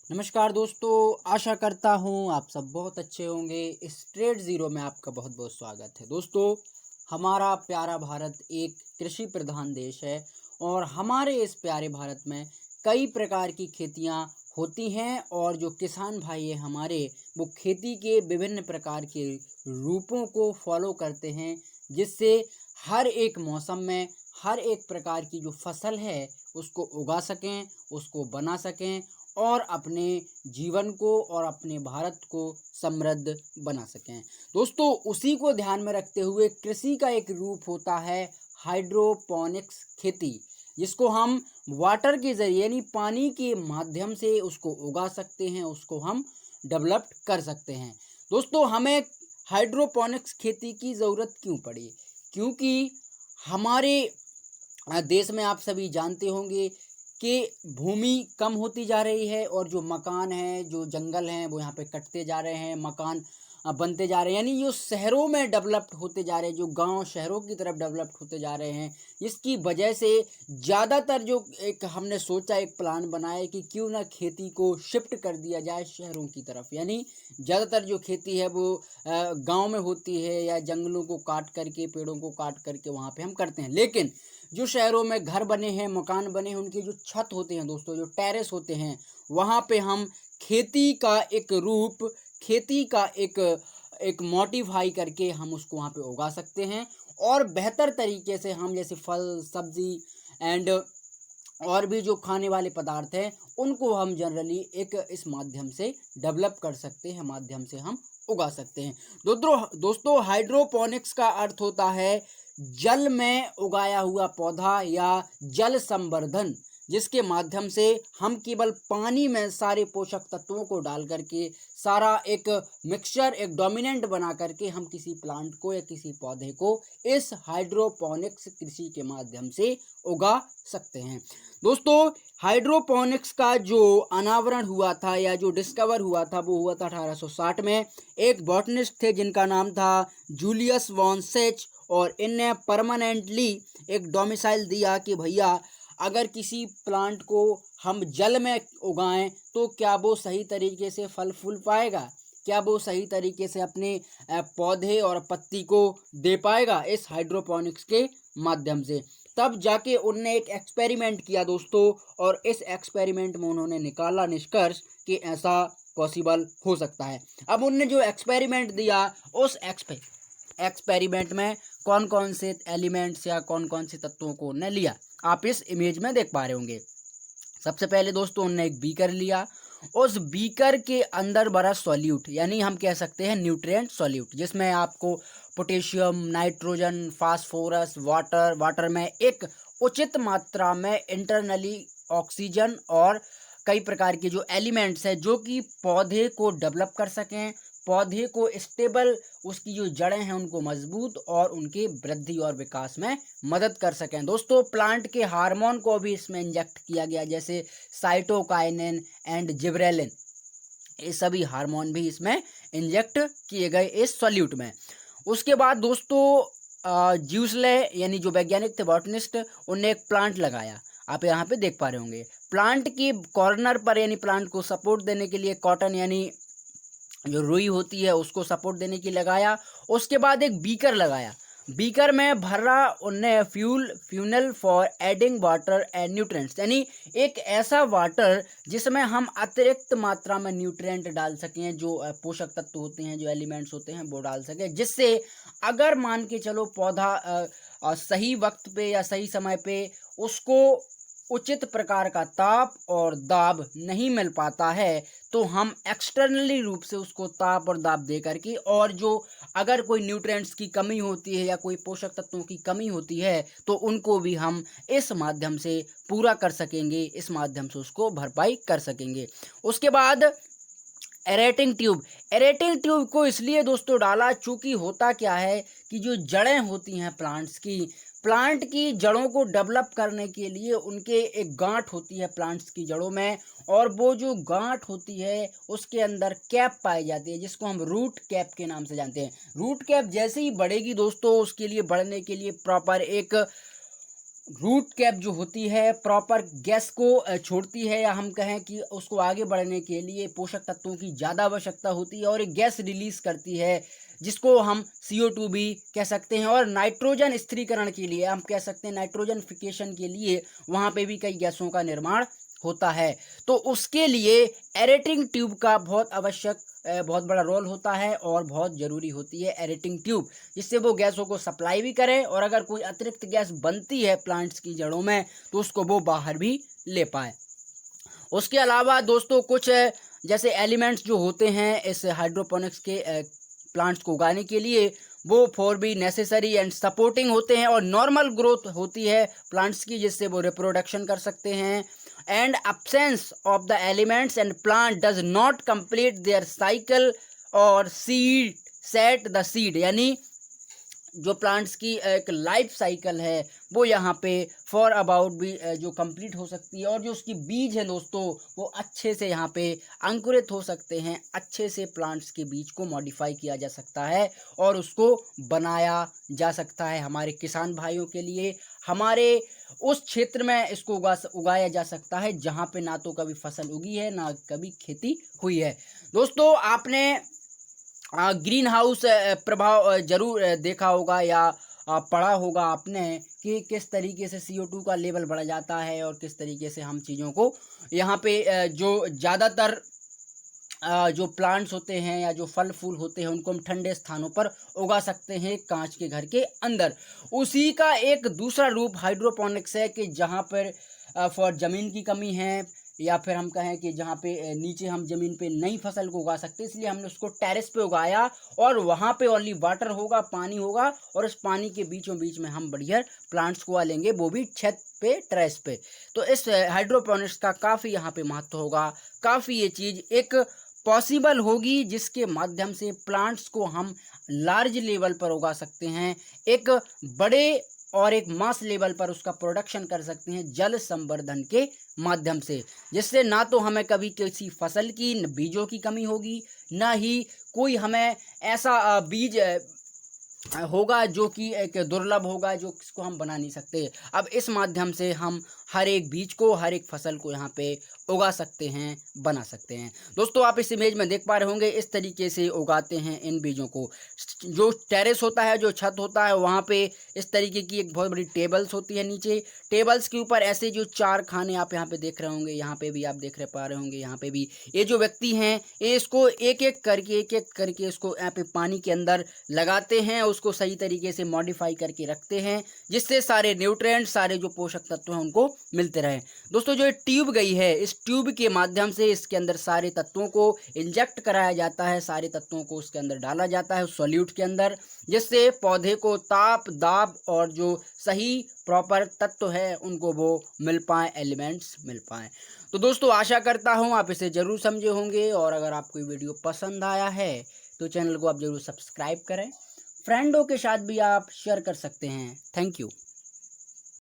नमस्कार दोस्तों, आशा करता हूँ आप सब बहुत अच्छे होंगे। इस ट्रेड ज़ीरो में आपका बहुत बहुत स्वागत है। दोस्तों, हमारा प्यारा भारत एक कृषि प्रधान देश है और हमारे इस प्यारे भारत में कई प्रकार की खेतियाँ होती हैं और जो किसान भाई हैं हमारे, वो खेती के विभिन्न प्रकार के रूपों को फॉलो करते हैं, जिससे हर एक मौसम में हर एक प्रकार की जो फसल है उसको उगा सकें, उसको बना सकें और अपने जीवन को और अपने भारत को समृद्ध बना सकें। दोस्तों, उसी को ध्यान में रखते हुए कृषि का एक रूप होता है हाइड्रोपोनिक्स खेती, जिसको हम वाटर के ज़रिए यानी पानी के माध्यम से उसको उगा सकते हैं, उसको हम डेवलप कर सकते हैं। दोस्तों, हमें हाइड्रोपोनिक्स खेती की ज़रूरत क्यों पड़ी? क्योंकि हमारे देश में आप सभी जानते होंगे कि भूमि कम होती जा रही है और जो मकान हैं, जो जंगल हैं, वो यहाँ पे कटते जा रहे हैं, मकान बनते जा रहे हैं, यानी जो शहरों में डेवलप्ड होते जा रहे हैं, जो गांव शहरों की तरफ डेवलप्ड होते जा रहे हैं। इसकी वजह से ज़्यादातर जो एक हमने सोचा, एक प्लान बनाया कि क्यों ना खेती को शिफ्ट कर दिया जाए शहरों की तरफ, यानी ज़्यादातर जो खेती है वो गांव में होती है या जंगलों को काट करके, पेड़ों को काट करके वहाँ पे हम करते हैं। लेकिन जो शहरों में घर बने हैं, मकान बने हैं, उनके जो छत होते हैं दोस्तों, जो टेरेस होते हैं, वहाँ पे हम खेती का एक रूप, खेती का एक मॉडिफाई करके हम उसको वहाँ पे उगा सकते हैं और बेहतर तरीके से हम जैसे फल, सब्जी एंड और भी जो खाने वाले पदार्थ हैं, उनको हम जनरली एक इस माध्यम से डेवलप कर सकते हैं, माध्यम से हम उगा सकते हैं। दोस्तों, हाइड्रोपोनिक्स का अर्थ होता है जल में उगाया हुआ पौधा या जल संवर्धन, जिसके माध्यम से हम केवल पानी में सारे पोषक तत्वों को डाल करके सारा एक मिक्सचर, एक डोमिनेंट बना करके हम किसी प्लांट को या किसी पौधे को इस हाइड्रोपोनिक्स कृषि के माध्यम से उगा सकते हैं। दोस्तों, हाइड्रोपोनिक्स का जो अनावरण हुआ था या जो डिस्कवर हुआ था, वो हुआ था 1860 में। एक बॉटनिस्ट थे जिनका नाम था जूलियस वॉन सेच, और इनने परमानेंटली एक डोमिसाइल दिया कि भैया अगर किसी प्लांट को हम जल में उगाएं तो क्या वो सही तरीके से फल फूल पाएगा, क्या वो सही तरीके से अपने पौधे और पत्ती को दे पाएगा इस हाइड्रोपोनिक्स के माध्यम से। तब जाके उनने एक एक्सपेरिमेंट किया दोस्तों, और इस एक्सपेरिमेंट में उन्होंने निकाला निष्कर्ष कि ऐसा पॉसिबल हो सकता है। अब उनने जो एक्सपेरिमेंट दिया, उस एक्सपेरिमेंट में कौन कौन से एलिमेंट्स या कौन कौन से तत्वों को उन्होंने लिया, आप इस इमेज में देख पा रहे होंगे। सबसे पहले दोस्तों उन्होंने एक बीकर लिया। उस बीकर के अंदर भरा सॉल्यूट, यानी हम कह सकते हैं न्यूट्रिएंट सॉल्यूट, जिसमें आपको पोटेशियम, नाइट्रोजन, फास्फोरस, वाटर में एक उचित मात्रा में इंटरनली ऑक्सीजन और कई प्रकार के जो एलिमेंट्स हैं जो कि पौधे को डेवलप कर सकें, पौधे को स्टेबल, उसकी जो जड़ें हैं उनको मजबूत और उनके वृद्धि और विकास में मदद कर सकें। दोस्तों, प्लांट के हार्मोन को भी इसमें इंजेक्ट किया गया, जैसे साइटोकाइनिन एंड जिबरेलिन, ये सभी हार्मोन भी इसमें इंजेक्ट किए गए इस सॉल्यूट में। उसके बाद दोस्तों ज्यूसले यानी जो वैज्ञानिक थे, बॉटनिस्ट, उनने एक प्लांट लगाया। आप यहाँ पे देख पा रहे होंगे प्लांट की कॉर्नर पर, यानी प्लांट को सपोर्ट देने के लिए कॉटन यानी जो रुई होती है उसको सपोर्ट देने के लिए लगाया। उसके बाद एक बीकर लगाया, बीकर में भरा उनने funnel for adding water and nutrients, यानी एक ऐसा वाटर जिसमें हम अतिरिक्त मात्रा में न्यूट्रिएंट डाल सकें, जो पोषक तत्व होते हैं, जो एलिमेंट्स होते हैं, वो डाल सकें, जिससे अगर मान के चलो पौधा सही वक्त पे या सही समय पे उसको उचित प्रकार का ताप और दाब नहीं मिल पाता है, तो हम एक्सटर्नली रूप से उसको ताप और दाब दे करके, और जो अगर कोई न्यूट्रिएंट्स की कमी होती है या कोई पोषक तत्वों की कमी होती है, तो उनको भी हम इस माध्यम से पूरा कर सकेंगे, इस माध्यम से उसको भरपाई कर सकेंगे। उसके बाद एरेटिंग ट्यूब को इसलिए दोस्तों डाला, चूंकि होता क्या है कि जो जड़ें होती हैं प्लांट की जड़ों को डेवलप करने के लिए उनके एक गांठ होती है प्लांट्स की जड़ों में, और वो जो गांठ होती है उसके अंदर कैप पाई जाती है, जिसको हम रूट कैप के नाम से जानते हैं। रूट कैप जैसे ही बढ़ेगी दोस्तों, उसके लिए बढ़ने के लिए प्रॉपर एक रूट कैप जो होती है प्रॉपर गैस को छोड़ती है, या हम कहें कि उसको आगे बढ़ने के लिए पोषक तत्वों की ज़्यादा आवश्यकता होती है और एक गैस रिलीज करती है जिसको हम CO2 भी कह सकते हैं। और नाइट्रोजन स्थिरीकरण के लिए हम कह सकते हैं, नाइट्रोजन फिकेशन के लिए वहाँ पे भी कई गैसों का निर्माण होता है। तो उसके लिए एरेटिंग ट्यूब का बहुत बड़ा रोल होता है और बहुत ज़रूरी होती है एरेटिंग ट्यूब, जिससे वो गैसों को सप्लाई भी करे और अगर कोई अतिरिक्त गैस बनती है प्लांट्स की जड़ों में तो उसको वो बाहर भी ले पाए। उसके अलावा दोस्तों कुछ जैसे एलिमेंट्स जो होते हैं इस हाइड्रोपोनिक्स के प्लांट्स को उगाने के लिए, वो for be necessary and supporting होते हैं और नॉर्मल ग्रोथ होती है प्लांट्स की, जिससे वो रिप्रोडक्शन कर सकते हैं। And absence of the elements and plant does not complete their cycle और सीड सेट द सीड, यानी जो प्लांट्स की एक लाइफ साइकिल है वो यहाँ पे फॉर अबाउट भी जो कंप्लीट हो सकती है, और जो उसकी बीज है दोस्तों वो अच्छे से यहाँ पे अंकुरित हो सकते हैं, अच्छे से प्लांट्स के बीज को मॉडिफाई किया जा सकता है और उसको बनाया जा सकता है हमारे किसान भाइयों के लिए। हमारे उस क्षेत्र में इसको उगाया जा सकता है जहाँ पे ना तो कभी फसल उगी है ना कभी खेती हुई है। दोस्तों आपने ग्रीन हाउस प्रभाव जरूर देखा होगा या पढ़ा होगा आपने कि किस तरीके से CO2 का लेवल बढ़ जाता है और किस तरीके से हम चीज़ों को यहाँ पे जो ज़्यादातर जो प्लांट्स होते हैं या जो फल फूल होते हैं उनको हम ठंडे स्थानों पर उगा सकते हैं कांच के घर के अंदर। उसी का एक दूसरा रूप हाइड्रोपोनिक्स है कि जहाँ पर फॉर ज़मीन की कमी है या फिर हम कहें कि जहाँ पे नीचे हम ज़मीन पे नई फसल को उगा सकते हैं, इसलिए हमने उसको टेरेस पे उगाया और वहाँ पे ओनली वाटर होगा, पानी होगा और उस पानी के बीचों बीच में हम बढ़िया प्लांट्स को उगा लेंगे, वो भी छत पे टेरेस पे। तो इस हाइड्रोपोनिक्स का काफ़ी यहाँ पे महत्व होगा, काफ़ी ये चीज़ एक पॉसिबल होगी जिसके माध्यम से प्लांट्स को हम लार्ज लेवल पर उगा सकते हैं, एक बड़े और एक मास लेवल पर उसका प्रोडक्शन कर सकते हैं जल संवर्धन के माध्यम से, जिससे ना तो हमें कभी किसी फसल की बीजों की कमी होगी, ना ही कोई हमें ऐसा बीज होगा जो कि एक दुर्लभ होगा जो किसको हम बना नहीं सकते। अब इस माध्यम से हम हर एक बीज को, हर एक फसल को यहाँ पे उगा सकते हैं, बना सकते हैं। दोस्तों आप इस इमेज में देख पा रहे होंगे इस तरीके से उगाते हैं इन बीजों को। जो टेरेस होता है, जो छत होता है, वहाँ पे इस तरीके की एक बहुत बड़ी टेबल्स होती है, नीचे टेबल्स के ऊपर ऐसे जो 4 खाने आप यहाँ पे देख रहे होंगे, यहाँ पे भी आप पा रहे होंगे, यहाँ पे भी ये जो व्यक्ति हैं ये इसको एक एक करके इसको यहाँ पे पानी के अंदर लगाते हैं, उसको सही तरीके से मॉडिफाई करके रखते हैं जिससे सारे न्यूट्रिएंट्स, सारे जो पोषक तत्व हैं उनको मिलते रहें। दोस्तों जो ट्यूब गई है, इस ट्यूब के माध्यम से इसके अंदर सारे तत्वों को इंजेक्ट कराया जाता है, सारे तत्वों को उसके अंदर डाला जाता है उस सॉल्यूट के अंदर, जिससे पौधे को ताप, दाब और जो सही प्रॉपर तत्व है उनको वो मिल पाए, एलिमेंट्स मिल पाए। तो दोस्तों आशा करता हूँ आप इसे ज़रूर समझे होंगे, और अगर आपको ये वीडियो पसंद आया है तो चैनल को आप ज़रूर सब्सक्राइब करें, फ्रेंडों के साथ भी आप शेयर कर सकते हैं। Thank you.